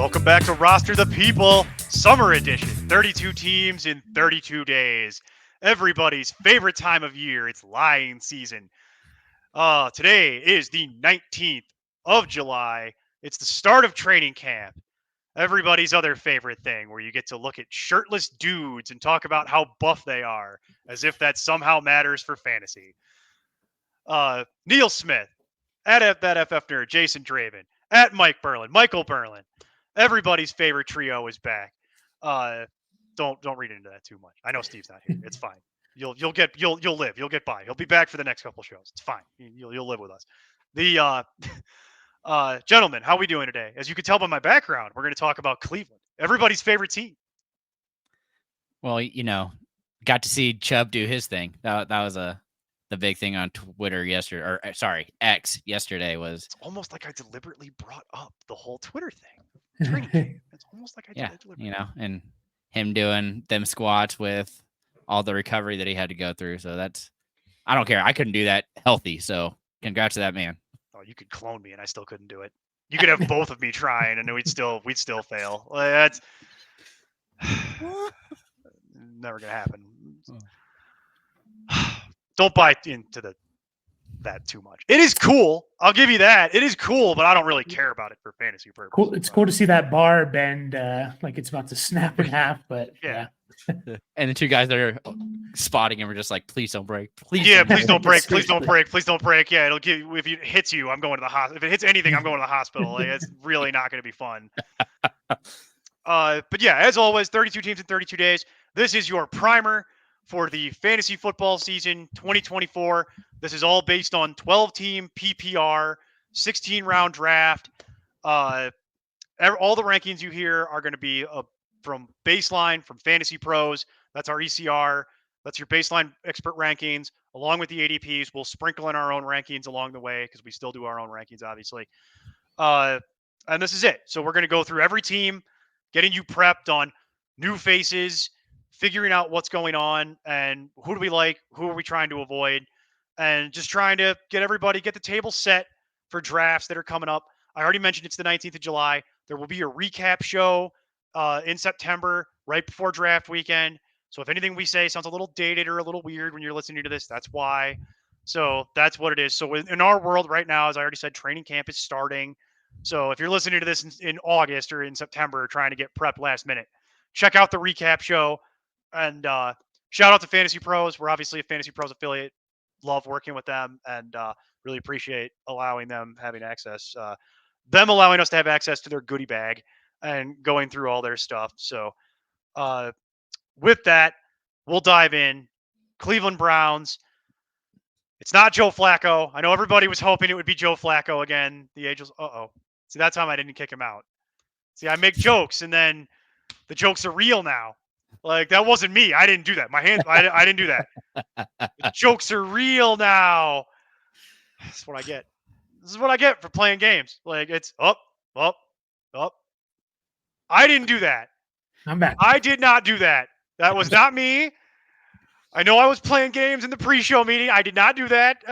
Welcome back to Roster the People, Summer Edition. 32 teams in 32 days. Everybody's favorite time of year. It's lying season. Today is the 19th of July. It's the start of training camp. Everybody's other favorite thing, where you get to look at shirtless dudes and talk about how buff they are, as if that somehow matters for fantasy. Neil Smith, at that FF Nerd, Jason Draven, at Michael Burland. Everybody's favorite trio is back. Don't read into that too much. I know Steve's not here. It's fine. You'll live. You'll get by. He'll be back for the next couple shows. It's fine. You'll live with us. The gentlemen, how are we doing today? As you can tell by my background, we're going to talk about Cleveland, everybody's favorite team. Well, got to see Chubb do his thing. That was the big thing on Twitter yesterday, or sorry, X yesterday was. It's almost like I deliberately brought up the whole Twitter thing. It's almost like I did it deliberately. And him doing them squats with all the recovery that he had to go through. So I don't care. I couldn't do that healthy. So congrats to that man. Oh, you could clone me and I still couldn't do it. You could have both of me trying and we'd still fail. That's never gonna happen. Don't buy into that too much. It is cool. I'll give you that. It is cool, but I don't really care about it for fantasy purposes. Cool. It's cool to see that bar bend like it's about to snap in half, but yeah. And the two guys that are spotting him are just like, please don't break. Please don't break. Please don't break. Please don't break. Yeah, it'll give you, if it hits you, I'm going to the hospital. If it hits anything, I'm going to the hospital. It's really not going to be fun. But yeah, as always, 32 teams in 32 days. This is your primer for the fantasy football season 2024. This is all based on 12-team PPR, 16-round draft. All the rankings you hear are going to be from baseline, from Fantasy Pros. That's our ECR. That's your baseline expert rankings, along with the ADPs. We'll sprinkle in our own rankings along the way because we still do our own rankings, obviously. And this is it. So we're going to go through every team, getting you prepped on new faces, figuring out what's going on, and who do we like, who are we trying to avoid, and just trying to get the table set for drafts that are coming up. I already mentioned it's the 19th of July. There will be a recap show in September, right before draft weekend. So if anything we say sounds a little dated or a little weird when you're listening to this, that's why. So that's what it is. So in our world right now, as I already said, training camp is starting. So if you're listening to this in August or in September, trying to get prepped last minute, check out the recap show. And shout out to Fantasy Pros. We're obviously a Fantasy Pros affiliate. Love working with them and really appreciate allowing them having access. Them allowing us to have access to their goodie bag and going through all their stuff. So with that, we'll dive in. Cleveland Browns. It's not Joe Flacco. I know everybody was hoping it would be Joe Flacco again. The Angels. See, that time I didn't kick him out. See, I make jokes and then the jokes are real now. Like, that wasn't me. I didn't do that. I didn't do that. The jokes are real now. That's what I get. This is what I get for playing games. Like, it's up. I didn't do that. I'm back. I did not do that. That was not me. I know I was playing games in the pre-show meeting. I did not do that.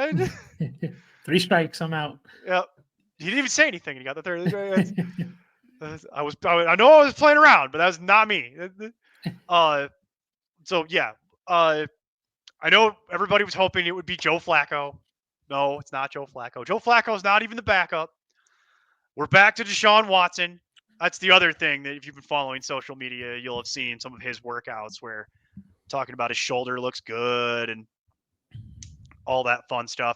3 strikes. I'm out. Yeah. He didn't even say anything. He got the third. I know I was playing around, but that was not me. So yeah, I know everybody was hoping it would be Joe Flacco. No, it's not Joe Flacco. Joe Flacco is not even the backup. We're back to Deshaun Watson. That's the other thing that if you've been following social media, you'll have seen some of his workouts where talking about his shoulder looks good and all that fun stuff.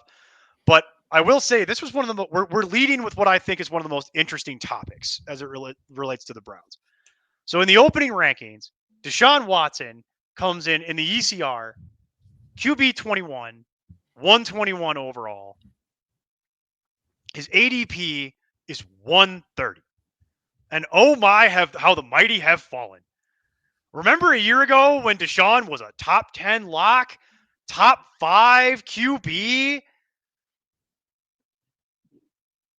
But I will say this was one of the we're leading with what I think is one of the most interesting topics as it relates to the Browns. So in the opening rankings, Deshaun Watson comes in the ECR, QB 21, 121 overall. His ADP is 130. And oh my, how the mighty have fallen. Remember a year ago when Deshaun was a top 10 lock, top 5 QB?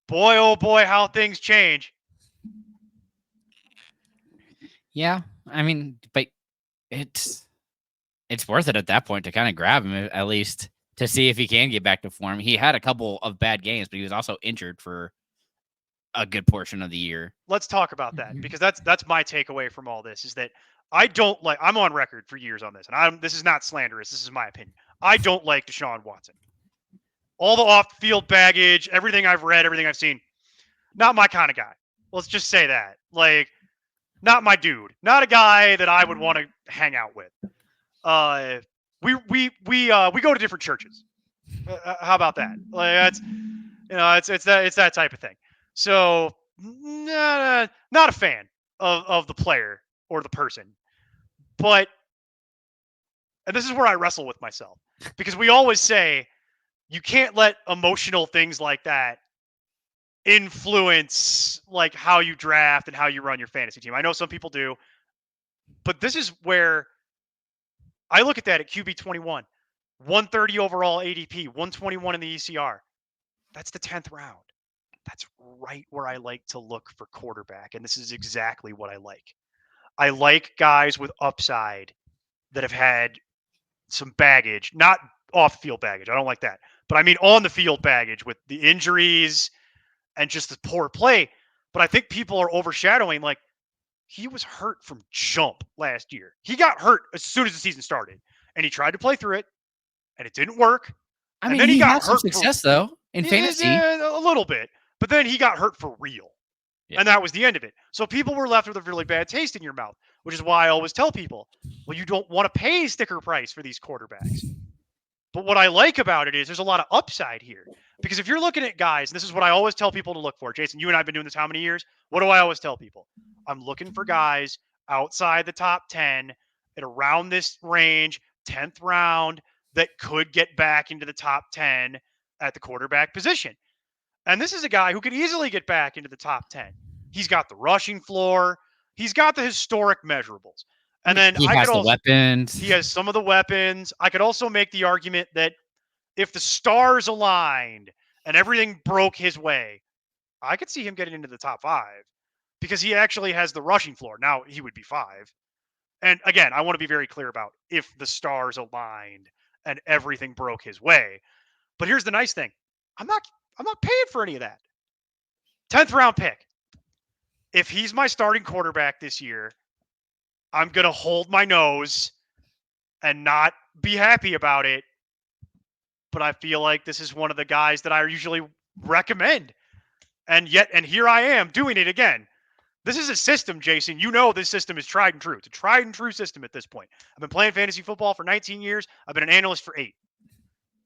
Boy, oh boy, how things change. Yeah, I mean, but it's worth it at that point to kind of grab him, at least to see if he can get back to form. He had a couple of bad games, but he was also injured for a good portion of the year. Let's talk about that, because that's my takeaway from all this, is that I'm on record for years on this, and this is not slanderous. This is my opinion. I don't like Deshaun Watson. All the off-field baggage, everything I've read, everything I've seen, not my kind of guy. Let's just say that. Like, not my dude. Not a guy that I would want to hang out with. We go to different churches. How about that? Like, that's, it's that type of thing. So, not a fan of the player or the person. But, and this is where I wrestle with myself, because we always say you can't let emotional things like that influence like how you draft and how you run your fantasy team. I know some people do, but this is where I look at that at QB 21, 130 overall ADP, 121 in the ECR. That's the 10th round. That's right where I like to look for quarterback. And this is exactly what I like. I like guys with upside that have had some baggage, not off field baggage. I don't like that. But I mean on the field baggage with the injuries and just the poor play. But I think people are overshadowing, like, he was hurt from jump last year. He got hurt as soon as the season started, and he tried to play through it, and it didn't work. I mean, he got some success though in fantasy. A little bit, but then he got hurt for real. Yeah. And that was the end of it. So people were left with a really bad taste in your mouth, which is why I always tell people, well, you don't want to pay sticker price for these quarterbacks. But what I like about it is there's a lot of upside here. Because if you're looking at guys, and this is what I always tell people to look for. Jason, you and I have been doing this how many years? What do I always tell people? I'm looking for guys outside the top 10 at around this range, 10th round, that could get back into the top 10 at the quarterback position. And this is a guy who could easily get back into the top 10. He's got the rushing floor. He's got the historic measurables. And then he has the weapons. He has some of the weapons. I could also make the argument that if the stars aligned and everything broke his way, I could see him getting into the top 5 because he actually has the rushing floor. Now he would be 5. And again, I want to be very clear about if the stars aligned and everything broke his way. But here's the nice thing. I'm not paying for any of that. 10th round pick. If he's my starting quarterback this year, I'm going to hold my nose and not be happy about it. But I feel like this is one of the guys that I usually recommend. And here I am doing it again. This is a system, Jason. You know this system is tried and true. It's a tried and true system at this point. I've been playing fantasy football for 19 years. I've been an analyst for 8.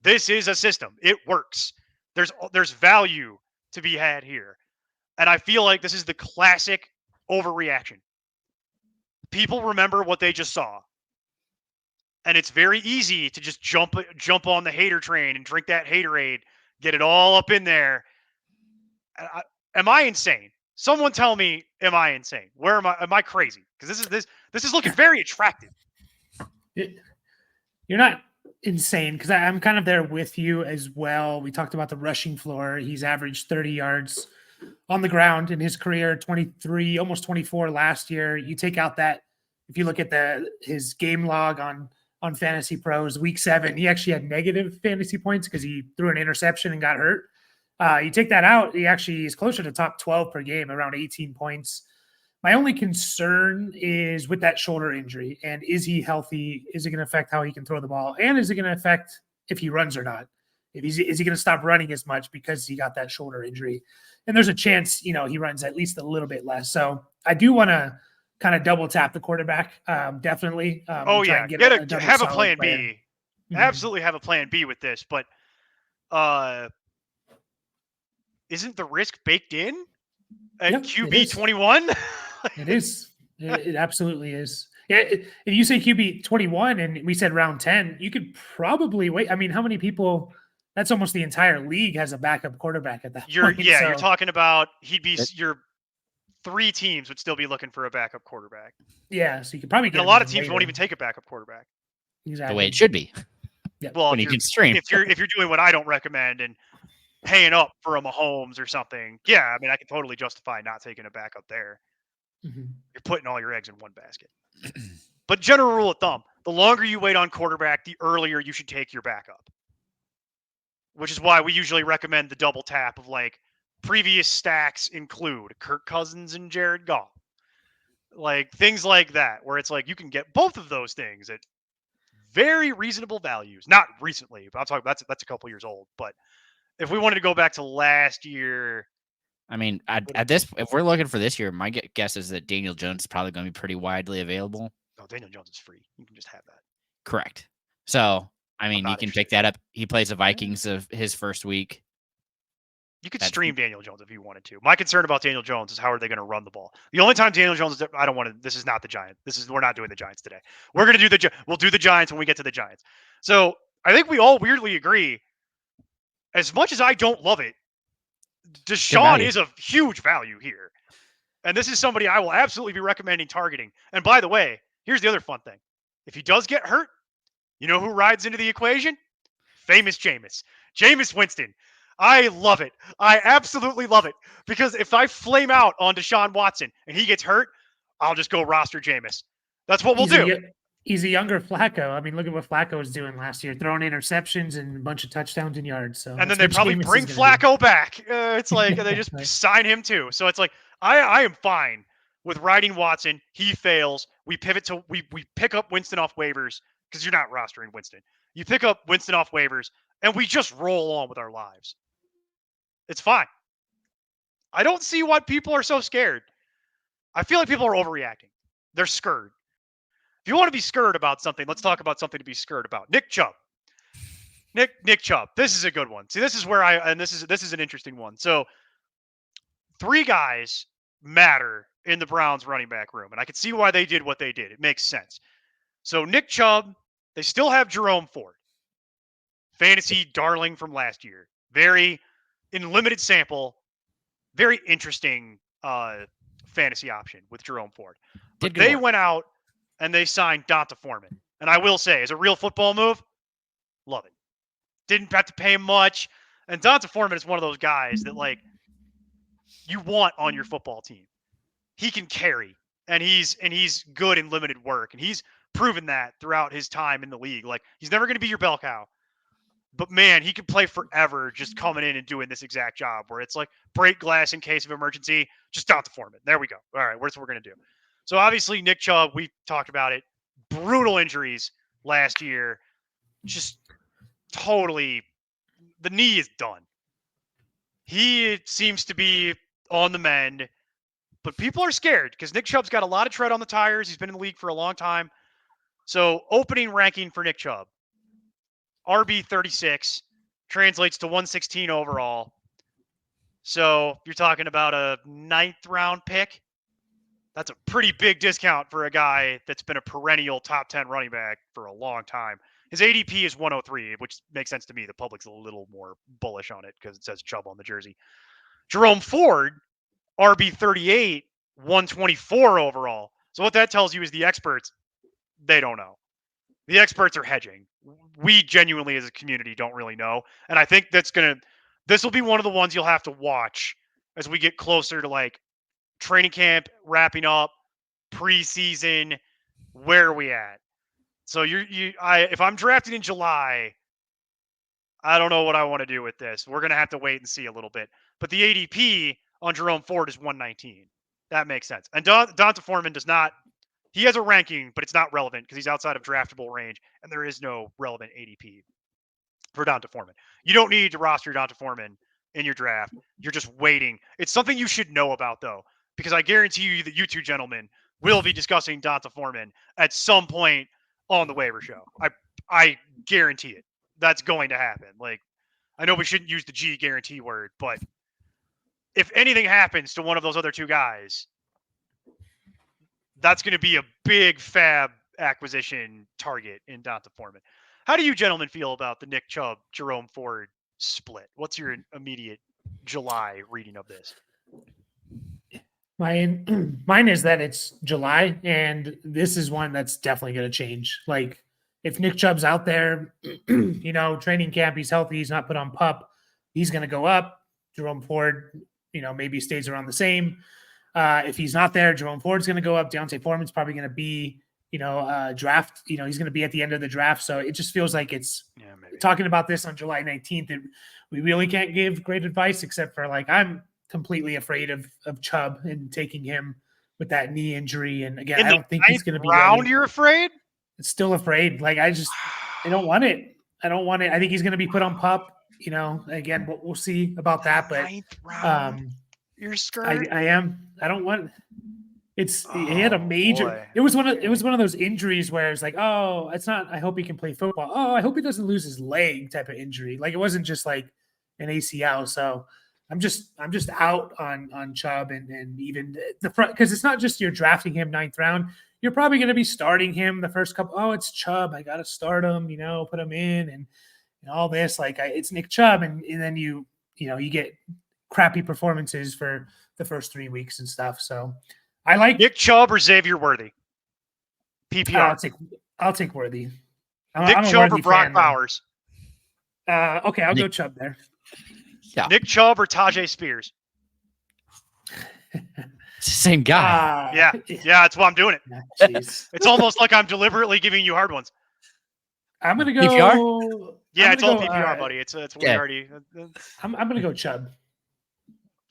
This is a system. It works. There's value to be had here. And I feel like this is the classic overreaction. People remember what they just saw. And it's very easy to just jump on the hater train and drink that haterade, get it all up in there. Am I insane? Someone tell me, am I insane? Where am I? Am I crazy? Because this is looking very attractive. You're not insane, because I'm kind of there with you as well. We talked about the rushing floor. He's averaged 30 yards on the ground in his career, 23, almost 24 last year. You take out that, if you look at his game log on Fantasy Pros, week 7, he actually had negative fantasy points because he threw an interception and got hurt. You take that out, he actually is closer to top 12 per game, around 18 points. My only concern is with that shoulder injury. And is he healthy? Is it going to affect how he can throw the ball? And is it going to affect if he runs or not? Is he going to stop running as much because he got that shoulder injury? And there's a chance, he runs at least a little bit less. So I do want to kind of double tap the quarterback. Definitely. Have a plan B. Mm-hmm. Absolutely have a plan B with this, but isn't the risk baked in at QB 21? It is. It absolutely is. Yeah. If you say QB 21 and we said round 10, you could probably wait. I mean, how many people? That's almost the entire league has a backup quarterback at that point. You're talking about your 3 teams would still be looking for a backup quarterback. Yeah, so you could probably get. And a lot of teams won't even take a backup quarterback. Exactly the way it should be. Yeah. Well, when you can stream. If you're doing what I don't recommend and paying up for a Mahomes or something, yeah, I mean, I can totally justify not taking a backup there. Mm-hmm. You're putting all your eggs in one basket. But general rule of thumb: the longer you wait on quarterback, the earlier you should take your backup. Which is why we usually recommend the double tap of like previous stacks include Kirk Cousins and Jared Goff. Like things like that, where it's like you can get both of those things at very reasonable values. Not recently, but I'm talking that's a couple years old. But if we wanted to go back to last year, I mean, if we're looking for this year, my guess is that Daniel Jones is probably going to be pretty widely available. no, Daniel Jones is free. You can just have that. Correct. So, I mean, you can interested. pick that up. He plays the Vikings of his first week. You could stream Daniel Jones if you wanted to. My concern about Daniel Jones is how are they going to run the ball? The only time Daniel Jones, I don't want to. This is not the Giants. We're not doing the Giants today. We're going to do we'll do the Giants when we get to the Giants. So I think we all weirdly agree. As much as I don't love it, Deshaun is a huge value here. And this is somebody I will absolutely be recommending targeting. And by the way, here's the other fun thing. If he does get hurt, you know who rides into the equation? Famous Jameis Winston. I love it. I absolutely love it. Because if I flame out on Deshaun Watson and he gets hurt, I'll just go roster Jameis. That's what we'll do. He's a younger Flacco. I mean, look at what Flacco was doing last year, throwing interceptions and a bunch of touchdowns and yards. So, and then they probably bring Flacco back. It's like they just sign him too. So it's like I am fine with riding Watson. He fails. We pivot to we pick up Winston off waivers because you're not rostering Winston. You pick up Winston off waivers and we just roll on with our lives. It's fine. I don't see why people are so scared. I feel like people are overreacting. They're scared. If you want to be scared about something, let's talk about something to be scared about. Nick Chubb. Nick Chubb. This is a good one. See, this is where this is an interesting one. So 3 guys matter in the Browns running back room, and I can see why they did what they did. It makes sense. So Nick Chubb, they still have Jerome Ford. Fantasy darling from last year. Very, in limited sample, very interesting fantasy option with Jerome Ford. But they went out and they signed Donta Foreman. And I will say, as a real football move, love it. Didn't have to pay him much. And Donta Foreman is one of those guys that, like, you want on your football team. He can carry, and he's good in limited work. And he's proven that throughout his time in the league. Like, he's never going to be your bell cow. But, man, he could play forever just coming in and doing this exact job where it's like break glass in case of emergency, just Donta Foreman. There we go. All right, what's what we're going to do. So, obviously, Nick Chubb, we talked about it. Brutal injuries last year. Just totally, the knee is done. He seems to be on the mend, but people are scared because Nick Chubb's got a lot of tread on the tires. He's been in the league for a long time. So, opening ranking for Nick Chubb. RB 36 translates to 116 overall. So you're talking about a 9th round pick. That's a pretty big discount for a guy that's been a perennial top 10 running back for a long time. His ADP is 103, which makes sense to me. The public's a little more bullish on it because it says Chubb on the jersey. Jerome Ford, RB 38, 124 overall. So what that tells you is the experts, they don't know. The experts are hedging. We genuinely as a community don't really know. And I think this will be one of the ones you'll have to watch as we get closer to like training camp wrapping up, preseason, where are we at? So if I'm drafting in July, I don't know what I want to do with this. We're going to have to wait and see a little bit. But the ADP on Jerome Ford is 119. That makes sense. And Donta Foreman does not. He has a ranking, but it's not relevant because he's outside of draftable range, and there is no relevant ADP for Donta Foreman. You don't need to roster Donta Foreman in your draft. You're just waiting. It's something you should know about, though, because I guarantee you that you two gentlemen will be discussing Donta Foreman at some point on the waiver show. I guarantee it. That's going to happen. Like, I know we shouldn't use the G guarantee word, but if anything happens to one of those other 2 guys, that's going to be a big fab acquisition target in Donta Foreman. How do you gentlemen feel about the Nick Chubb, Jerome Ford split? What's your immediate July reading of this? Mine is that it's July, and this is one that's definitely going to change. Like, if Nick Chubb's out there, training camp, he's healthy, he's not put on PUP, he's going to go up. Jerome Ford, maybe stays around the same. If he's not there, Jerome Ford's going to go up. Deontay Foreman's probably going to be, draft. He's going to be at the end of the draft. So it just feels like it's talking about this on July 19th. We really can't give great advice except for like, I'm completely afraid of Chubb and taking him with that knee injury. And again, In I the don't think he's going to be round, ready. you're afraid? It's still afraid. Like I don't want it. I don't want it. I think he's going to be put on pup. Again, we'll see about that. But Ninth round, you're I scared. am. I don't want. He had a major. Boy. It was one of those injuries where it's like, oh, it's not. I hope he can play football. Oh, I hope he doesn't lose his leg type of injury. Like it wasn't just like an ACL. So I'm just out on Chubb and even the front, because it's not just you're drafting him 9th round. You're probably going to be starting him the first couple. Oh, it's Chubb. I got to start him. Put him in and all this. Like it's Nick Chubb, and then you get crappy performances for the first 3 weeks and stuff. So. I like Nick Chubb or Xavier Worthy. PPR. I'll take Worthy. Nick Chubb or Brock Bowers. Okay, I'll go Chubb there. Yeah. Nick Chubb or Tajay Spears. It's the same guy. Yeah, that's why I'm doing it. Jeez. It's almost like I'm deliberately giving you hard ones. I'm gonna go PPR? Yeah, it's all PPR, buddy. It's we already. I'm gonna go Chubb.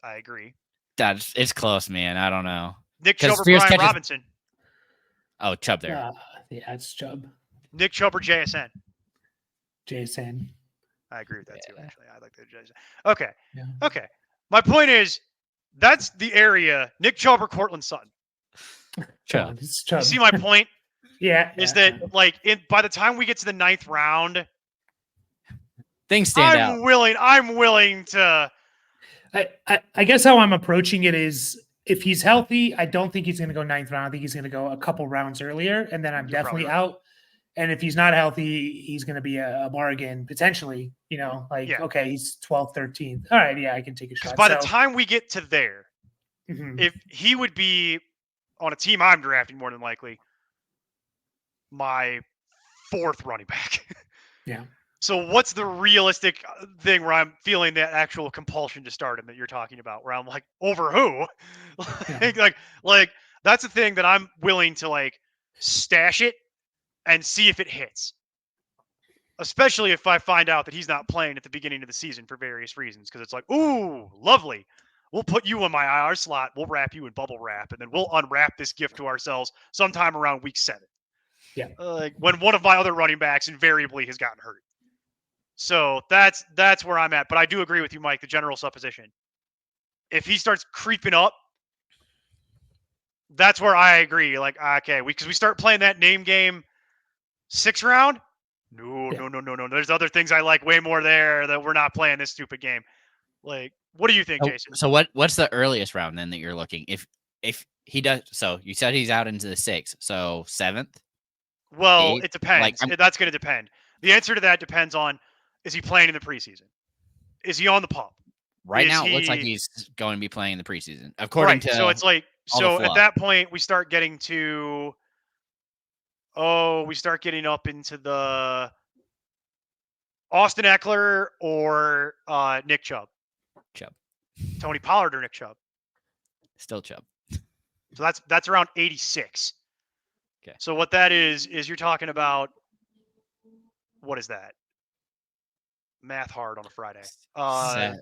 I agree. It's close, man. I don't know. Nick Chubb or Brian Robinson. Oh, Chubb there. Yeah, it's Chubb. Nick Chubb or JSN. JSN. I agree with that too. Actually, I like the JSN. Okay. Yeah. Okay. My point is, that's the area. Nick Chubb or Cortland Sutton. Chubb. It's Chubb. You see my point? Is that Chubb. like by the time we get to the 9th round, things stand out. I'm willing to. I guess how I'm approaching it is, if he's healthy, I don't think he's going to go 9th round. I think he's going to go a couple rounds earlier, and then I'm definitely right. out. And if he's not healthy, he's going to be a bargain potentially. Okay, he's 12th, 13th. All right, yeah, I can take a shot. By the time we get to there, Mhm. if he would be on a team I'm drafting, more than likely my 4th running back. Yeah. So what's the realistic thing where I'm feeling that actual compulsion to start him that you're talking about, where I'm like, over who? like that's the thing that I'm willing to like stash it and see if it hits. Especially if I find out that he's not playing at the beginning of the season for various reasons. Because it's like, ooh, lovely. We'll put you in my IR slot. We'll wrap you in bubble wrap. And then we'll unwrap this gift to ourselves sometime around week 7. Yeah. Like when one of my other running backs invariably has gotten hurt. So that's where I'm at. But I do agree with you, Mike, the general supposition. If he starts creeping up, that's where I agree. Like, okay, because we start playing that name game 6th round. No. There's other things I like way more there that we're not playing this stupid game. Like, what do you think, Jason? So what's the earliest round then that you're looking? If he does, so you said he's out into the 6th, so 7th. Well, 8th? it depends. That's going to depend. The answer to that depends on: is he playing in the preseason? Is he on the pup? Right now, it looks like he's going to be playing in the preseason, according to. So it's like at that point we start getting to. We start getting up into the Austin Eckler or Nick Chubb. Tony Pollard or Nick Chubb. Still Chubb. So that's around 86. Okay. So what that is you're talking about. What is that? Math hard on a Friday.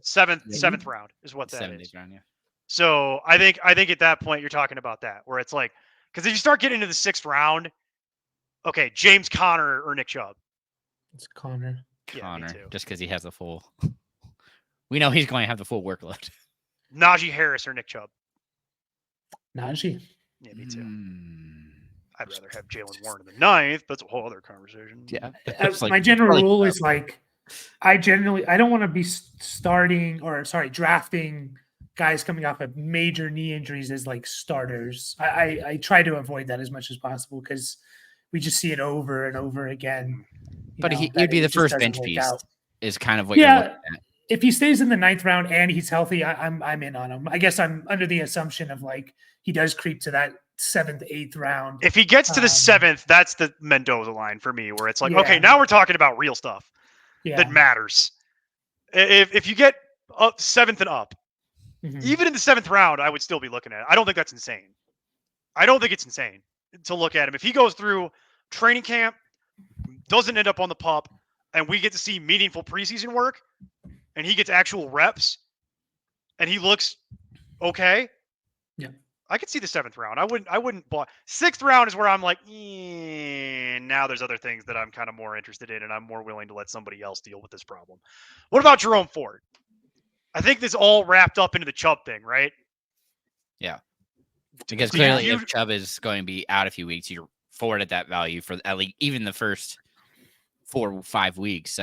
Seventh round is what that is. Round, yeah. So I think at that point you're talking about that, where it's like, because if you start getting into the 6th round, okay, James Conner or Nick Chubb. It's Conner. Conner, just because he has the full. We know he's going to have the full workload. Najee Harris or Nick Chubb. Najee. Yeah, me too. I'd rather have Jalen Warren in the 9th, but it's a whole other conversation. Yeah. My general rule is like, I don't want to be drafting guys coming off of major knee injuries as like starters. I try to avoid that as much as possible because we just see it over and over again. But he'd be the first bench piece is kind of what you're looking at. If he stays in the 9th round and he's healthy, I'm in on him. I guess I'm under the assumption of like he does creep to that 7th, 8th round. If he gets to the 7th, that's the Mendoza line for me, where it's like, okay, now we're talking about real stuff that matters. If you get up 7th and up, even in the 7th round, I would still be looking at it. I don't think that's insane. I don't think it's insane to look at him. If he goes through training camp, doesn't end up on the pup, and we get to see meaningful preseason work, and he gets actual reps, and he looks okay. Yeah. I could see the 7th round. I wouldn't buy. 6th round is where I'm like, now there's other things that I'm kind of more interested in, and I'm more willing to let somebody else deal with this problem. What about Jerome Ford? I think this all wrapped up into the Chubb thing, right? Yeah. Because Do you- clearly, you- if Chubb is going to be out a few weeks, you're forward at that value for at least even the first 4 or 5 weeks.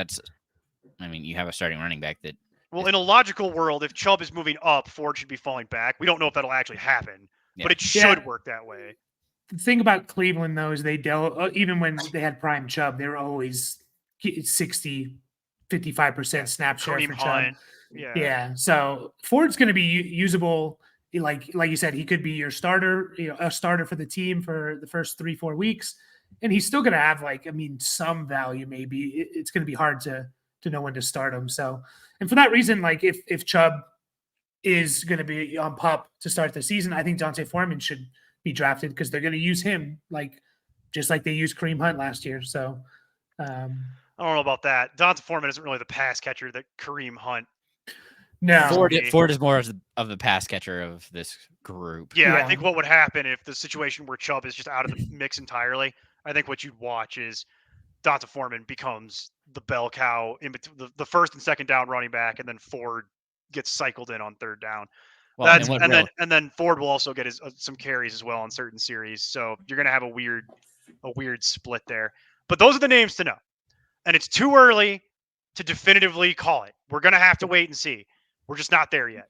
You have a starting running back that. Well, in a logical world, if Chubb is moving up, Ford should be falling back. We don't know if that'll actually happen, but it should work that way. The thing about Cleveland, though, is they dealt, even when they had prime Chubb, they were always 60, 55% snap share Kareem for Hunt. Chubb. Yeah. So Ford's going to be usable. Like you said, he could be your starter, a starter for the team for the first 3-4 weeks. And he's still going to have some value. Maybe it's going to be hard to know when to start him. So, and for that reason, like if Chubb is going to be on PUP to start the season, I think Dante Foreman should be drafted because they're going to use him just like they used Kareem Hunt last year. So I don't know about that. Dante Foreman isn't really the pass catcher that Kareem Hunt. No, Ford is more of the pass catcher of this group. Yeah, I think what would happen if the situation where Chubb is just out of the mix entirely, I think what you'd watch is Dante Foreman becomes the bell cow in between the first and second down running back, and then Ford gets cycled in on 3rd down. Well, and then Ford will also get some carries as well on certain series. So you're going to have a weird split there. But those are the names to know. And it's too early to definitively call it. We're going to have to wait and see. We're just not there yet.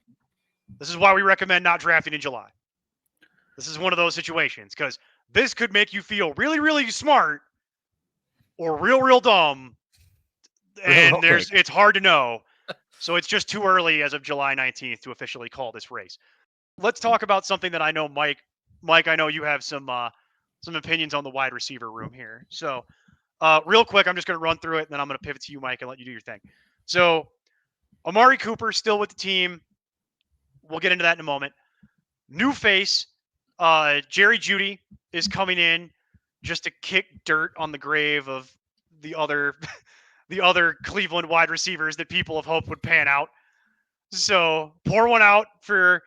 This is why we recommend not drafting in July. This is one of those situations because this could make you feel really, really smart or real, real dumb. And it's hard to know. So it's just too early as of July 19th to officially call this race. Let's talk about something that I know, Mike. Mike, I know you have some opinions on the wide receiver room here. So real quick, I'm just going to run through it, and then I'm going to pivot to you, Mike, and let you do your thing. So Amari Cooper still with the team. We'll get into that in a moment. New face, Jerry Jeudy is coming in just to kick dirt on the grave of the other Cleveland wide receivers that people have hoped would pan out. So pour one out for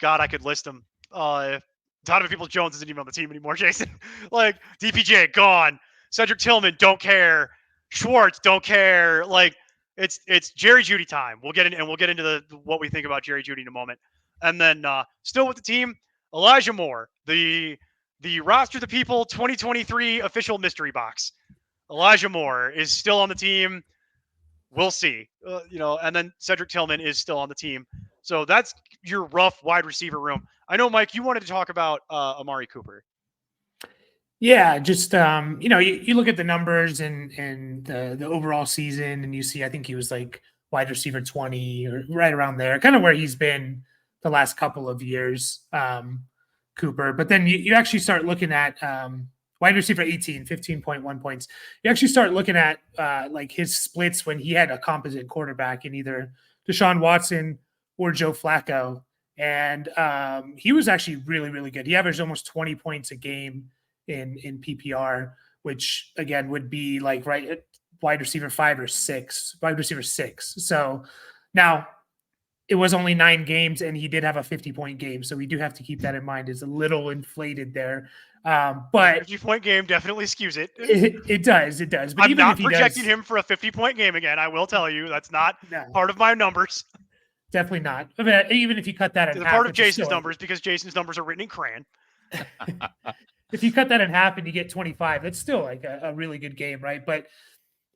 God. I could list them. Donovan Peoples-Jones isn't even on the team anymore. Jason, like DPJ gone. Cedric Tillman don't care. Schwartz don't care. Like it's Jerry Jeudy time. We'll get into what we think about Jerry Jeudy in a moment. And then still with the team, Elijah Moore, the roster the people 2023 official mystery box. Elijah Moore is still on the team. We'll see. And then Cedric Tillman is still on the team. So that's your rough wide receiver room. I know, Mike, you wanted to talk about Amari Cooper. Yeah, just you look at the numbers and the overall season, and you see, I think he was like wide receiver 20 or right around there, kind of where he's been the last couple of years, Cooper. But then you actually start looking at wide receiver 18, 15.1 points. You actually start looking at like his splits when he had a composite quarterback in either Deshaun Watson or Joe Flacco. And he was actually really, really good. He averaged almost 20 points a game in PPR, which again would be like right at wide receiver 5 or 6, wide receiver 6. So now it was only 9 games and he did have a 50-point game. So we do have to keep that in mind. It's a little inflated there. But 50-point game definitely skews it. It does. But I'm even not if he projecting him for a 50-point game again. I will tell you that's not part of my numbers. Definitely not. I mean, even if you cut that in it's half, part of Jason's numbers because Jason's numbers are written in crayon. If you cut that in half and you get 25, that's still like a really good game, right? But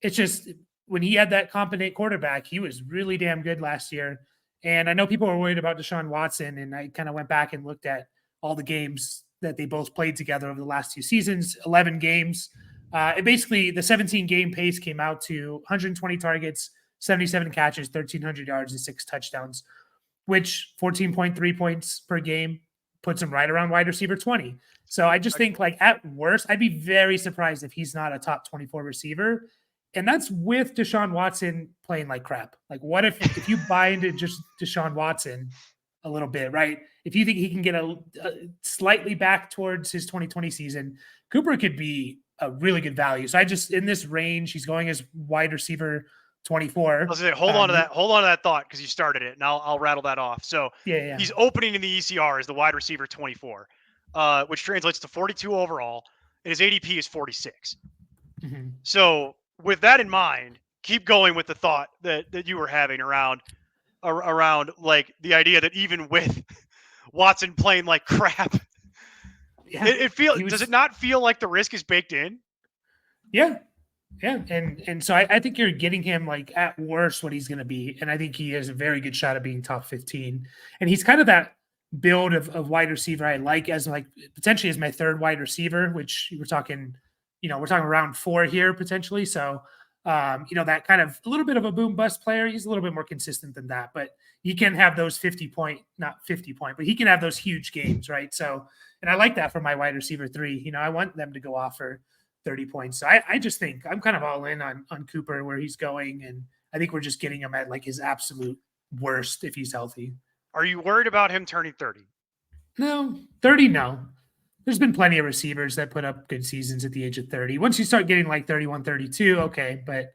it's just when he had that competent quarterback, he was really damn good last year. And I know people were worried about Deshaun Watson, and I kind of went back and looked at all the games that they both played together over the last 2 seasons, 11 games. And basically, the 17-game pace came out to 120 targets, 77 catches, 1,300 yards, and 6 touchdowns, which 14.3 points per game puts him right around wide receiver 20. So I just think, like, at worst, I'd be very surprised if he's not a top 24 receiver. And that's with Deshaun Watson playing like crap. Like, what if you buy into just Deshaun Watson a little bit, right? If you think he can get a slightly back towards his 2020 season, Cooper could be a really good value. So I just, in this range, he's going as wide receiver 24. I was gonna say, hold on to that thought because you started it, and I'll rattle that off. So Yeah. he's opening in the ECR as the wide receiver 24, which translates to 42 overall, and his ADP is 46. Mhm. So with that in mind, keep going with the thought that you were having around like the idea that even with Watson playing like crap, Yeah. does it not feel like the risk is baked in? Yeah. Yeah. And so I think you're getting him like at worst what he's going to be. And I think he has a very good shot at being top 15. And he's kind of that build of wide receiver I like as like potentially as my third wide receiver, which we're talking around 4 here potentially. So, that kind of a little bit of a boom bust player. He's a little bit more consistent than that, but he can have those 50-point, not 50-point, but he can have those huge games, right? So, and I like that for my wide receiver 3. I want them to go off for 30 points. So I just think I'm kind of all in on Cooper where he's going. And I think we're just getting him at like his absolute worst if he's healthy. Are you worried about him turning 30? No, 30, no. There's been plenty of receivers that put up good seasons at the age of 30. Once you start getting like 31, 32, okay, but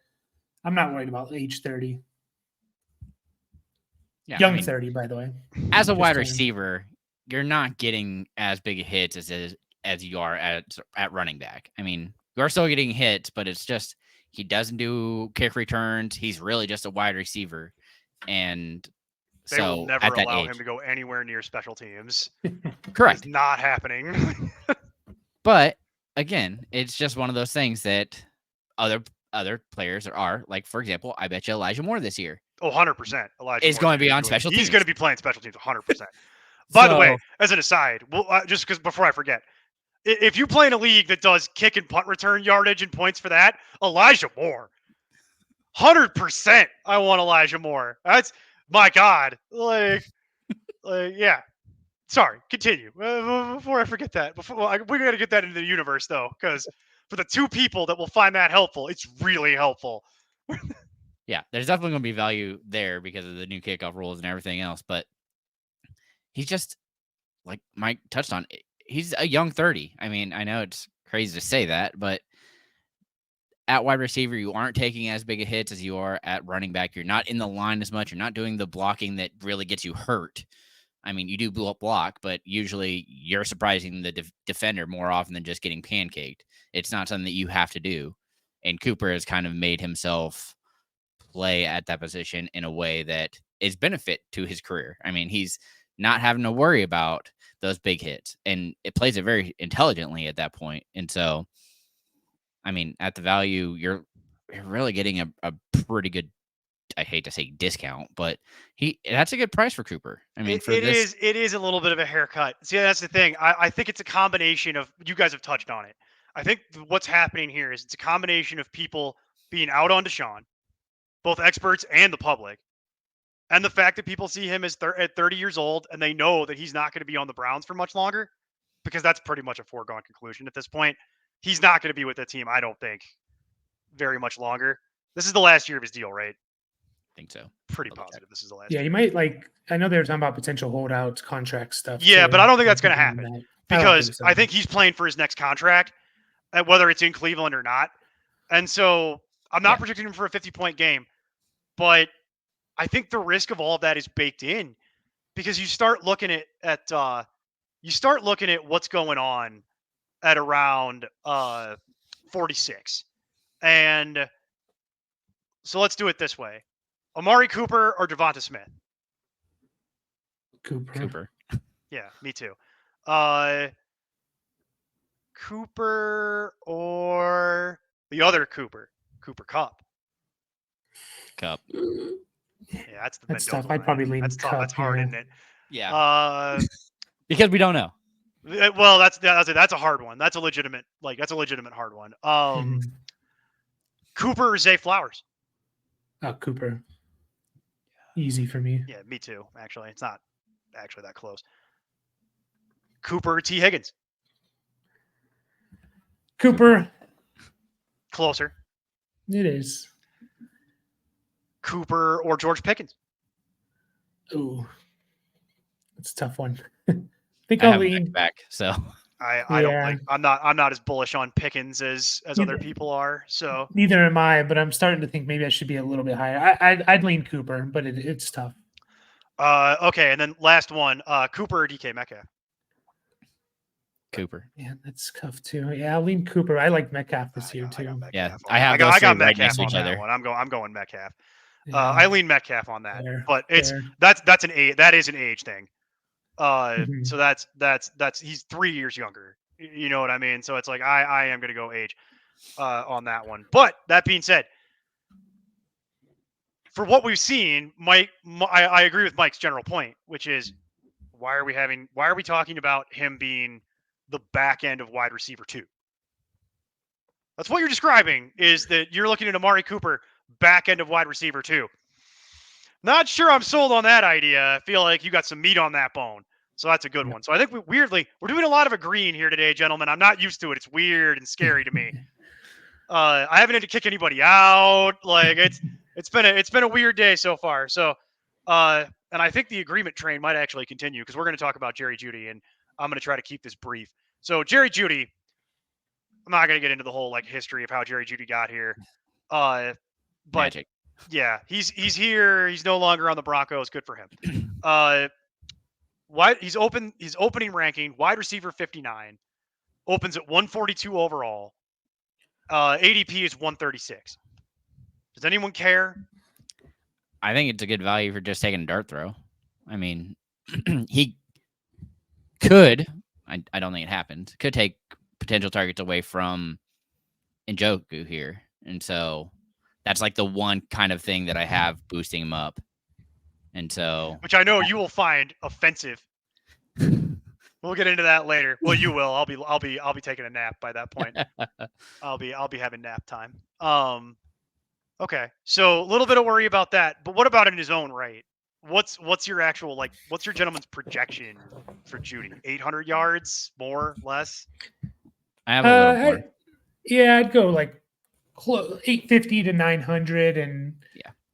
I'm not worried about age 30. Yeah, Young 30, by the way. As a wide receiver, you're not getting as big a hits as you are at running back. I mean, you are still getting hits, but it's just he doesn't do kick returns. He's really just a wide receiver, and they will never allow him to go anywhere near special teams. Correct. It's not happening. But again, it's just one of those things that other players are like. For example, I bet you Elijah Moore this year. Oh, 100%. Elijah is going to be on special teams. He's going to be playing special teams 100%. By the way, as an aside, just because before I forget, if you play in a league that does kick and punt return yardage and points for that, Elijah Moore. 100% I want Elijah Moore. That's my God. Like yeah. Sorry, continue. Before I forget that, we got to get that into the universe, though, because for the 2 people that will find that helpful, it's really helpful. Yeah, there's definitely going to be value there because of the new kickoff rules and everything else. But he's just, like Mike touched on, he's a young 30. I mean, I know it's crazy to say that, but at wide receiver, you aren't taking as big a hits as you are at running back. You're not in the line as much. You're not doing the blocking that really gets you hurt. I mean, you do block, but usually you're surprising the defender more often than just getting pancaked. It's not something that you have to do. And Cooper has kind of made himself play at that position in a way that is benefit to his career. I mean, he's not having to worry about those big hits, and it plays it very intelligently at that point. And so, I mean, at the value, you're really getting a pretty good, I hate to say discount, but that's a good price for Cooper. I mean, it is a little bit of a haircut. See, that's the thing. I think it's a combination of, you guys have touched on it. I think what's happening here is it's a combination of people being out on Deshaun, both experts and the public, and the fact that people see him as at 30 years old and they know that he's not going to be on the Browns for much longer, because that's pretty much a foregone conclusion at this point. He's not going to be with the team, I don't think, very much longer. This is the last year of his deal, right? I think so. Pretty positive this is the last year. Yeah, he might, like, I know they were talking about potential holdouts, contract stuff. Yeah, too. but I don't think that's going to happen because I think so. he's playing for his next contract, whether it's in Cleveland or not. And so I'm not predicting him for a 50-point game, but I think the risk of all of that is baked in, because you start looking at what's going on at around 46. And so let's do it this way. Amari Cooper or Devonta Smith? Cooper. Yeah, me too. Cooper or the other Cooper? Cooper Kupp. Yeah, that's the That's Mendoza tough. I'd probably lean That's tough. Kupp, That's hard, yeah. isn't it? Yeah. Because we don't know. Well, that's a hard one. That's a legitimate hard one. Cooper or Zay Flowers? Oh, Cooper. Easy for me. Yeah, me too. Actually, it's not actually that close. Cooper or T. Higgins? Cooper. Closer. It is. Cooper or George Pickens? Ooh, that's a tough one. I think I I'll have lean back. So I don't like. I'm not as bullish on Pickens as other people are. So neither am I, but I'm starting to think maybe I should be a little bit higher. I'd lean Cooper, but it's tough. Okay, and then last one, Cooper or DK Metcalf? Cooper. Yeah, that's tough too. Yeah, I'll lean Cooper. I like Metcalf this year too. I got Metcalf to each on other. that one. I'm going Metcalf. Yeah, I lean Metcalf on that, fair, but fair. that's an age. That is an age thing. Mhm. So that's he's 3 years younger. You know what I mean? So it's like I am going to go age on that one. But that being said, for what we've seen, I agree with Mike's general point, which is why are we talking about him being the back end of wide receiver 2? That's what you're describing, is that you're looking at Amari Cooper back end of wide receiver 2. Not sure I'm sold on that idea. I feel like you got some meat on that bone. So that's a good one. So I think we're doing a lot of agreeing here today, gentlemen. I'm not used to it. It's weird and scary to me. I haven't had to kick anybody out. Like it's been a weird day so far. So and I think the agreement train might actually continue because we're going to talk about Jerry Jeudy, and I'm going to try to keep this brief. So Jerry Jeudy, I'm not going to get into the whole like history of how Jerry Jeudy got here. But Magic. Yeah, he's here. He's no longer on the Broncos. Good for him. His opening ranking, wide receiver 59, opens at 142 overall. ADP is 136. Does anyone care? I think it's a good value for just taking a dart throw. I mean, he could, I don't think it happened, could take potential targets away from Njoku here. And so that's like the one kind of thing that I have boosting him up. And so, which I know you will find offensive. We'll get into that later. Well, you will. I'll be taking a nap by that point. I'll be having nap time. Okay. So a little bit of worry about that, but what about in his own right? What's your actual what's your gentleman's projection for Jeudy? 800 yards, more, less? I have a little more. Yeah, I'd go like 850 to 900, and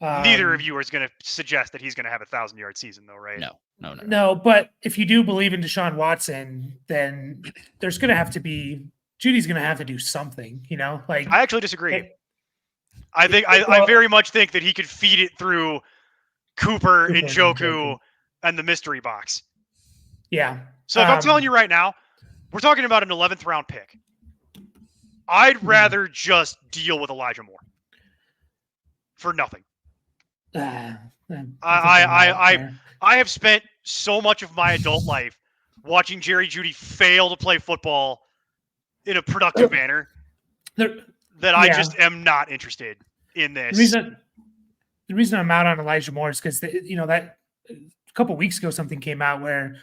neither of you is going to suggest that he's going to have 1,000-yard season, though, right? No. But if you do believe in Deshaun Watson, then there's going to have to be Judy's going to have to do something. You know, like I actually disagree. I very much think that he could feed it through Cooper, Njoku, and the mystery box. Yeah. So if I'm telling you right now, we're talking about an 11th round pick. I'd rather just deal with Elijah Moore for nothing. I have spent so much of my adult life watching Jerry Jeudy fail to play football in a productive manner that I just am not interested in this. The reason I'm out on Elijah Moore is because that a couple weeks ago something came out where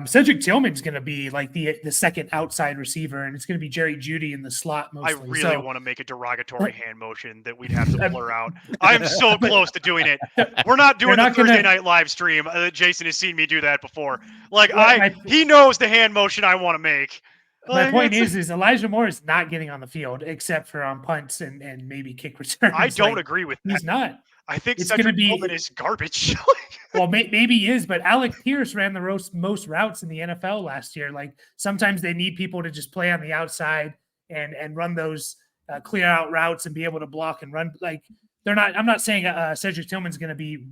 Cedric Tillman's going to be like the second outside receiver, and it's going to be Jerry Jeudy in the slot mostly. I really want to make a derogatory hand motion that we'd have to blur out. I'm so close to doing it. We're not doing the Thursday night live stream. Jason has seen me do that before. He knows the hand motion I want to make. My point is Elijah Moore is not getting on the field except for on punts and maybe kick returns. I don't agree with that. He's not. I think it's going to be is garbage. Well, maybe he is, but Alec Pierce ran the most routes in the NFL last year. Like sometimes they need people to just play on the outside and run those clear out routes and be able to block and run. Like they're not. I'm not saying Cedric Tillman's going to be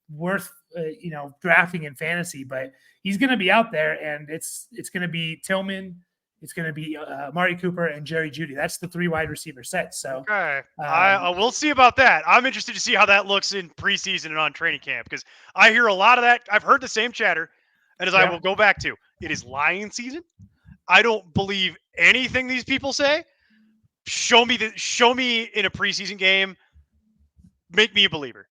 worth drafting in fantasy, but he's going to be out there, and it's going to be Tillman. It's going to be Amari Cooper and Jerry Jeudy. That's the 3 wide receiver set. So okay, we'll see about that. I'm interested to see how that looks in preseason and on training camp because I hear a lot of that. I've heard the same chatter, and as I will go back to, it is lying season. I don't believe anything these people say. Show me in a preseason game. Make me a believer.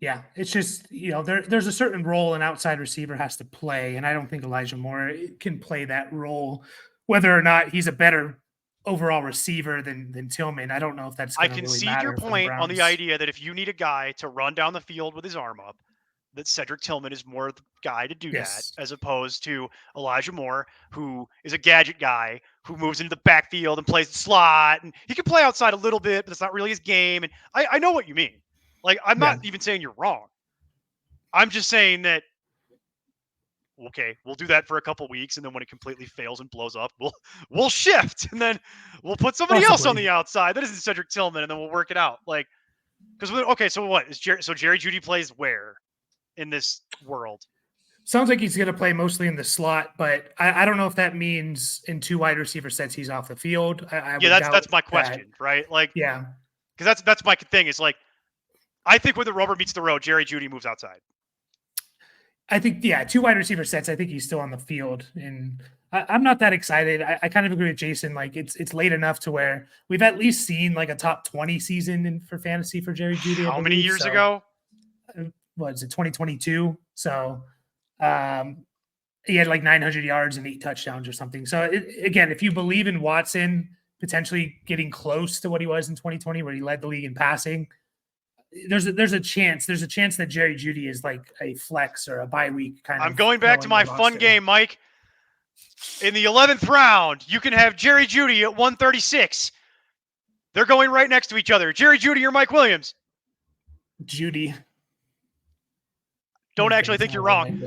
Yeah, it's just, there's a certain role an outside receiver has to play, and I don't think Elijah Moore can play that role. Whether or not he's a better overall receiver than Tillman, I don't know if that's going to really matter. I concede your point on the idea that if you need a guy to run down the field with his arm up, that Cedric Tillman is more the guy to do that, as opposed to Elijah Moore, who is a gadget guy who moves into the backfield and plays the slot, and he can play outside a little bit, but it's not really his game. And I know what you mean. Like, I'm not even saying you're wrong. I'm just saying that okay, we'll do that for a couple weeks, and then when it completely fails and blows up, we'll shift, and then we'll put somebody else on the outside that isn't Cedric Tillman, and then we'll work it out. Like, because okay, so what is Jerry Jeudy plays where in this world? Sounds like he's going to play mostly in the slot, but I don't know if that means in 2 wide receiver sets he's off the field. That's my question, right? Like, yeah, because that's my thing. Is like, I think when the rubber meets the road, Jerry Jeudy moves outside. I think 2 wide receiver sets. I think he's still on the field, and I'm not that excited. I kind of agree with Jason. Like, it's late enough to where we've at least seen like a top 20 season for fantasy for Jerry Jeudy. How many years ago? What is it? 2022. So. He had like 900 yards and 8 touchdowns or something. So again, if you believe in Watson potentially getting close to what he was in 2020, where he led the league in passing, there's a chance that Jerry Jeudy is like a flex or a bye week kind of. I'm going back to my fun game, Mike. In the 11th round, you can have Jerry Jeudy at 136. They're going right next to each other. Jerry Jeudy or Mike Williams? Jeudy. Don't actually think you're wrong.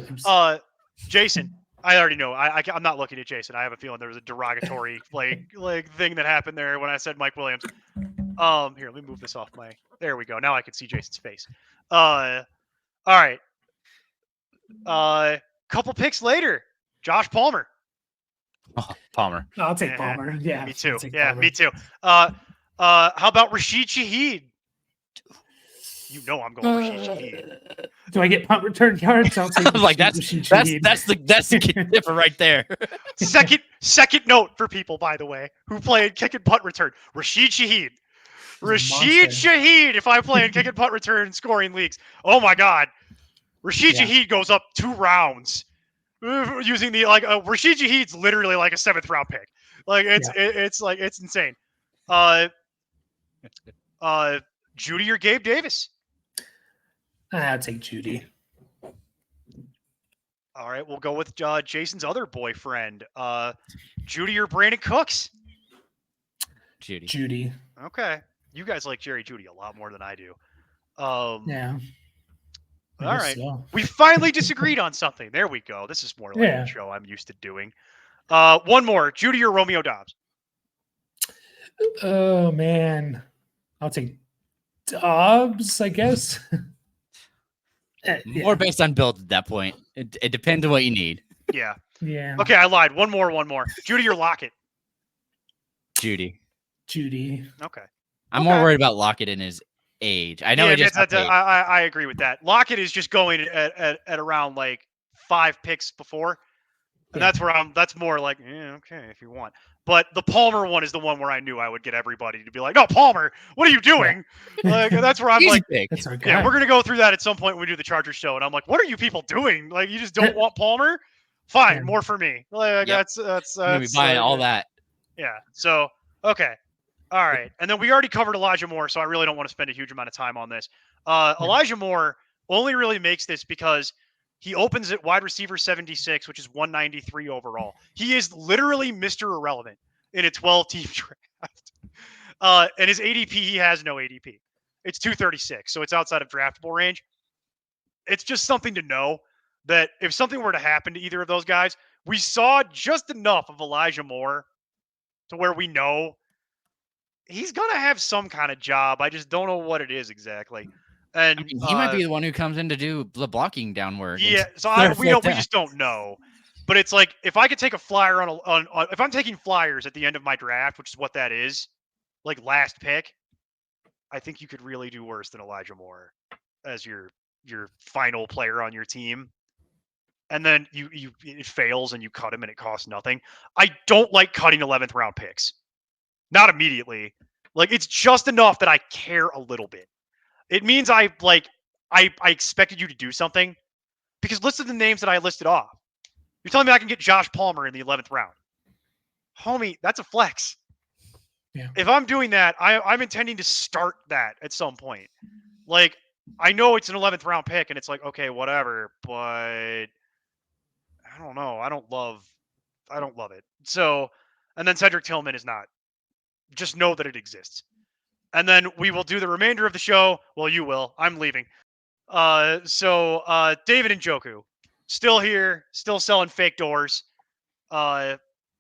Jason, I already know. I'm not looking at Jason. I have a feeling there was a derogatory like thing that happened there when I said Mike Williams. Here, let me move this off my. There we go. Now I can see Jason's face. All right. Couple picks later, Josh Palmer. Oh, Palmer. No, I'll take Palmer. Yeah, me too. Yeah, me too. How about Rashid Shaheed? You know I'm going Rashid Shaheed. Do I get punt return yards? I'll take like that's the differ right there. Second note for people, by the way, who play in kick and punt return. Rashid Shaheed. Rashid Shaheed, if I play in kick and punt return scoring leagues. Oh my God. Rashid Shaheed goes up 2 rounds using the Rashid Shaheed's literally like a 7th round pick. Like it's insane. Jeudy or Gabe Davis? I'll take Jeudy. All right, we'll go with Jason's other boyfriend. Jeudy or Brandon Cooks? Jeudy. Okay. You guys like Jerry Jeudy a lot more than I do. Yeah. All right. So. We finally disagreed on something. There we go. This is more like a show I'm used to doing. One more. Jeudy or Romeo Doubs? Oh, man. I'll take Dobbs, I guess. More based on build at that point. It depends on what you need. Yeah. Yeah. Okay, I lied. One more. Jeudy or Lockett? Jeudy. Okay. I'm more worried about Lockett in his age. I know he just I agree with that. Lockett is just going at around like 5 picks before. And that's more like, okay, if you want. But the Palmer one is the one where I knew I would get everybody to be like, no, Palmer, what are you doing? Like, that's where I'm like, we're going to go through that at some point when we do the Chargers show. And I'm like, what are you people doing? Like, you just don't want Palmer? Fine, more for me. Like, that's be buying all that. Yeah. So, okay. All right. And then we already covered Elijah Moore, so I really don't want to spend a huge amount of time on this. Elijah Moore only really makes this because he opens at wide receiver 76, which is 193 overall. He is literally Mr. Irrelevant in a 12-team draft. And his ADP, he has no ADP. It's 236, so it's outside of draftable range. It's just something to know that if something were to happen to either of those guys, we saw just enough of Elijah Moore to where we know he's going to have some kind of job. I just don't know what it is exactly. And he might be the one who comes in to do the blocking downward. Yeah, so we just don't know. But it's like if I could take a flyer on if I'm taking flyers at the end of my draft, which is what that is, like last pick, I think you could really do worse than Elijah Moore as your final player on your team. And then it fails and you cut him and it costs nothing. I don't like cutting 11th round picks. Not immediately. Like, it's just enough that I care a little bit. It means I expected you to do something, because listen to the names that I listed off. You're telling me I can get Josh Palmer in the 11th round. Homie, that's a flex. Yeah. If I'm doing that, I'm intending to start that at some point. Like, I know it's an 11th round pick and it's like, okay, whatever, but I don't know. I don't love it. So, and then Cedric Tillman is not. Just know that it exists. And then we will do the remainder of the show. Well, you will. I'm leaving. So David Njoku. still here, still selling fake doors.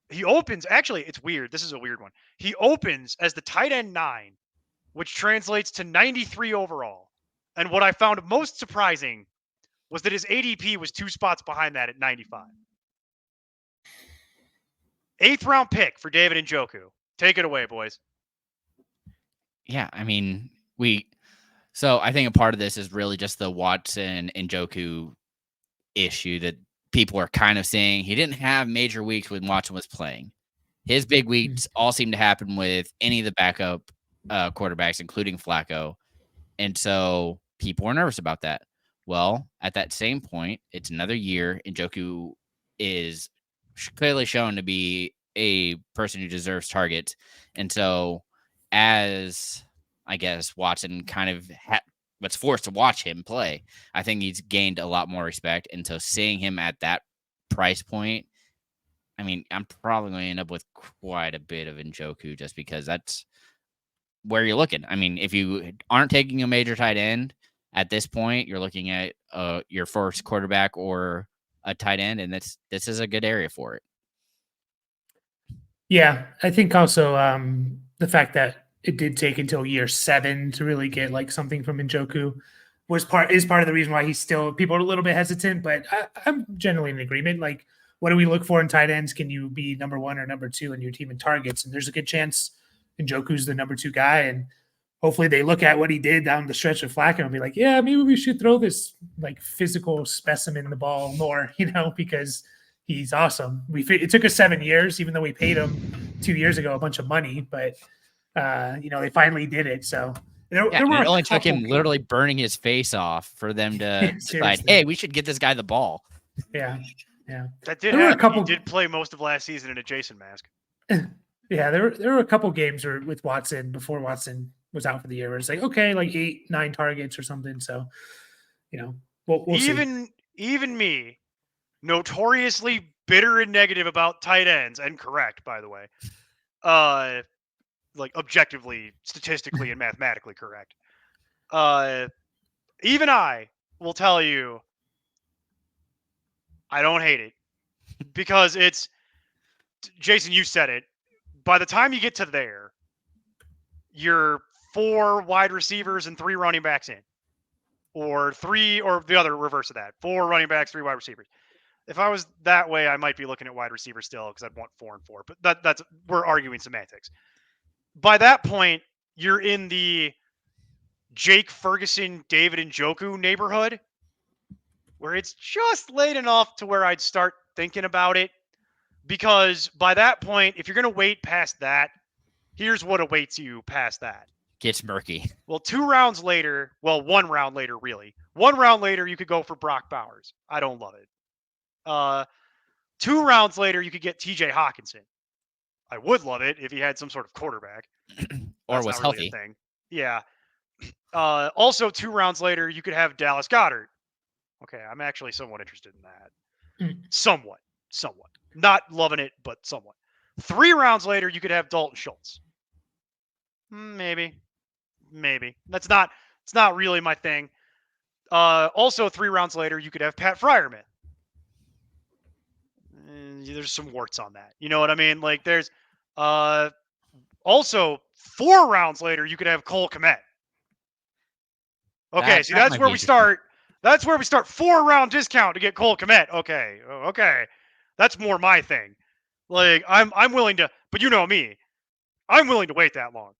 He opens, actually, it's weird. This is a weird one. He opens as the tight end 9, which translates to 93 overall. And what I found most surprising was that his ADP was 2 spots behind that at 95. 8th round pick for David Njoku. Take it away, boys. Yeah, I mean, so I think a part of this is really just the Watson and Njoku issue that people are kind of saying. He didn't have major weeks when Watson was playing. His big weeks all seem to happen with any of the backup quarterbacks, including Flacco. And so people are nervous about that. Well, at that same point, it's another year. Njoku is clearly shown to be a person who deserves targets. And so as, I guess, Watson kind of was forced to watch him play, I think he's gained a lot more respect. And so seeing him at that price point, I mean, I'm probably going to end up with quite a bit of Njoku just because that's where you're looking. I mean, if you aren't taking a major tight end at this point, you're looking at your first quarterback or a tight end, and this is a good area for it. Yeah, I think also the fact that it did take until year 7 to really get like something from Njoku is part of the reason why people are a little bit hesitant, but I'm generally in agreement. Like, what do we look for in tight ends? Can you be number 1 or number 2 in your team in targets? And there's a good chance Njoku's the number 2 guy, and hopefully they look at what he did down the stretch of Flacco and be like, yeah, maybe we should throw this like physical specimen the ball more, because he's awesome. It took us 7 years, even though we paid him 2 years ago a bunch of money, but they finally did it. So it only took him literally burning his face off for them to decide, hey, we should get this guy the ball. Yeah. That did happen. He did play most of last season in a Jason mask. Yeah, there were a couple games with Watson before Watson was out for the year where it's like, okay, like 8-9 targets or something. So, we'll see. Even me, notoriously bitter and negative about tight ends, and correct, by the way, like objectively, statistically, and mathematically correct. Even I will tell you, I don't hate it because it's, Jason, you said it. By the time you get to there, you're 4 wide receivers and 3 running backs in, or 3, or the other reverse of that, 4 running backs, 3 wide receivers. If I was that way, I might be looking at wide receivers still because I'd want 4 and 4. But that's we're arguing semantics. By that point, you're in the Jake Ferguson, David Njoku neighborhood, where it's just late enough to where I'd start thinking about it. Because by that point, if you're going to wait past that, here's what awaits you past that. Gets murky. Well, 1 round later, really. 1 round later, you could go for Brock Bowers. I don't love it. 2 rounds later, you could get TJ Hawkinson. I would love it if he had some sort of quarterback. Or was healthy. Really a thing. Yeah. Also, 2 rounds later, you could have Dallas Goedert. Okay, I'm actually somewhat interested in that. Somewhat. Not loving it, but somewhat. 3 rounds later, you could have Dalton Schultz. Maybe. It's not really my thing. Also, 3 rounds later, you could have Pat Freiermuth. There's some warts on that. You know what I mean? Like, there's also 4 rounds later, you could have Cole Kmet. Okay, that's where we start. That's where we start. 4-round discount to get Cole Kmet. Okay. That's more my thing. Like, I'm willing to, but you know me, I'm willing to wait that long.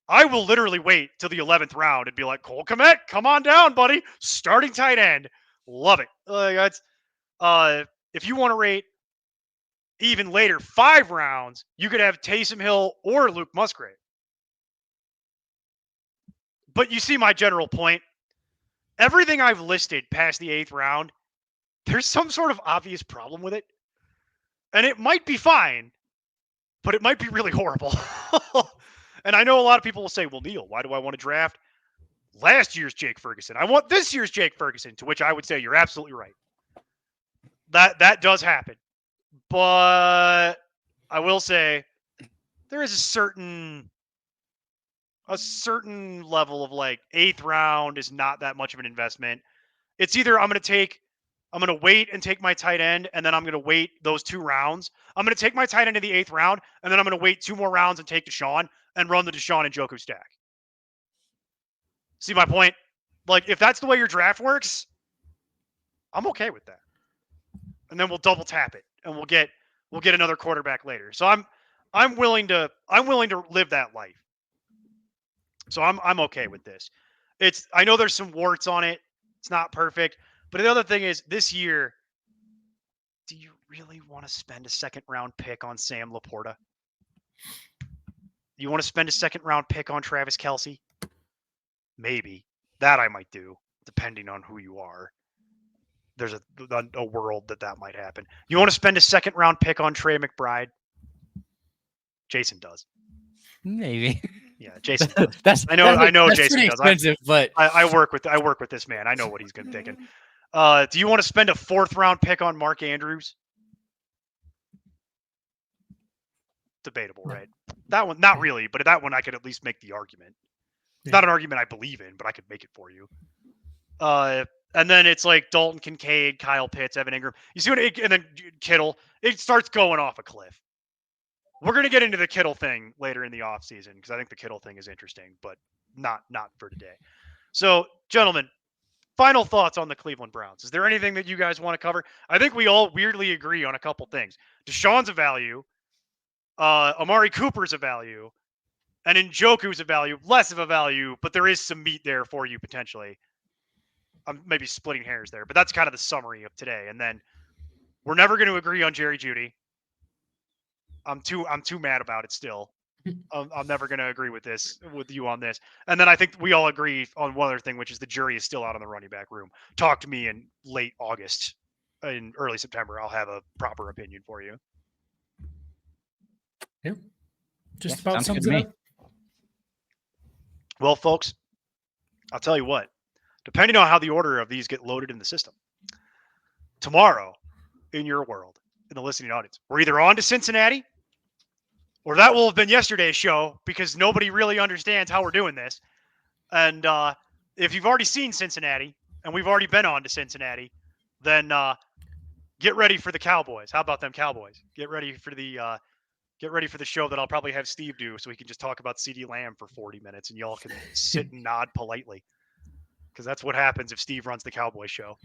I will literally wait till the 11th round and be like, Cole Kmet, come on down, buddy. Starting tight end. Love it. Like, that's, if you want to rate even later, 5 rounds, you could have Taysom Hill or Luke Musgrave. But you see my general point. Everything I've listed past the 8th round, there's some sort of obvious problem with it. And it might be fine, but it might be really horrible. And I know a lot of people will say, well, Neil, why do I want to draft last year's Jake Ferguson? I want this year's Jake Ferguson, to which I would say you're absolutely right. That does happen. But I will say there is a certain level of like 8th round is not that much of an investment. It's either I'm going to take I'm going to wait and take my tight end, and then I'm going to wait those 2 rounds. I'm going to take my tight end in the 8th round, and then I'm going to wait 2 more rounds and take Deshaun and run the Deshaun and Njoku stack. See my point? Like, if that's the way your draft works, I'm okay with that. And then we'll double tap it, and we'll get another quarterback later. So I'm willing to live that life. So I'm okay with this. I know there's some warts on it. It's not perfect. But the other thing is, this year, do you really want to spend a 2nd round pick on Sam Laporta? You want to spend a 2nd round pick on Travis Kelce? Maybe. That I might do, depending on who you are. There's a world that might happen. You want to spend a 2nd round pick on Trey McBride? Jason does. Maybe. Yeah, Jason does. I know that's Jason does. Expensive, but I work with this man. I know what he's going to thinking. Do you want to spend a 4th round pick on Mark Andrews? Debatable, right? That one, not really, but that one I could at least make the argument. It's not an argument I believe in, but I could make it for you. And then it's like Dalton Kincaid, Kyle Pitts, Evan Ingram. You see and then Kittle. It starts going off a cliff. We're going to get into the Kittle thing later in the offseason because I think the Kittle thing is interesting, but not for today. So, gentlemen, final thoughts on the Cleveland Browns. Is there anything that you guys want to cover? I think we all weirdly agree on a couple things. Deshaun's a value. Amari Cooper's a value. And Njoku's a value. Less of a value, but there is some meat there for you potentially. I'm maybe splitting hairs there, but that's kind of the summary of today. And then we're never going to agree on Jerry Jeudy. I'm too mad about it still. I'm never going to agree with you on this. And then I think we all agree on one other thing, which is the jury is still out on the running back room. Talk to me in late August, in early September. I'll have a proper opinion for you. Yep. Just about sums it up. Well, folks, I'll tell you what. Depending on how the order of these get loaded in the system, tomorrow in your world, in the listening audience, we're either on to Cincinnati or that will have been yesterday's show because nobody really understands how we're doing this. And if you've already seen Cincinnati and we've already been on to Cincinnati, then get ready for the Cowboys. How about them Cowboys? Get ready for the show that I'll probably have Steve do so he can just talk about CeeDee Lamb for 40 minutes and y'all can sit and nod politely. Because that's what happens if Steve runs the Cowboy show.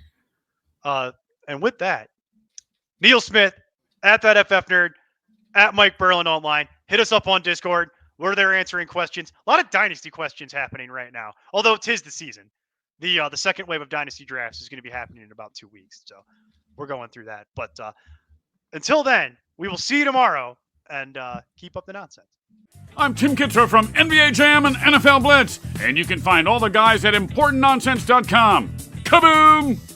And with that, Neil Smith, at that FF Nerd, at Mike Burland online. Hit us up on Discord. We're there answering questions. A lot of Dynasty questions happening right now. Although 'tis the season. The second wave of Dynasty drafts is going to be happening in about 2 weeks. So we're going through that. But until then, we will see you tomorrow and keep up the nonsense. I'm Tim Kitzrow from NBA Jam and NFL Blitz, and you can find all the guys at ImportantNonsense.com. Kaboom!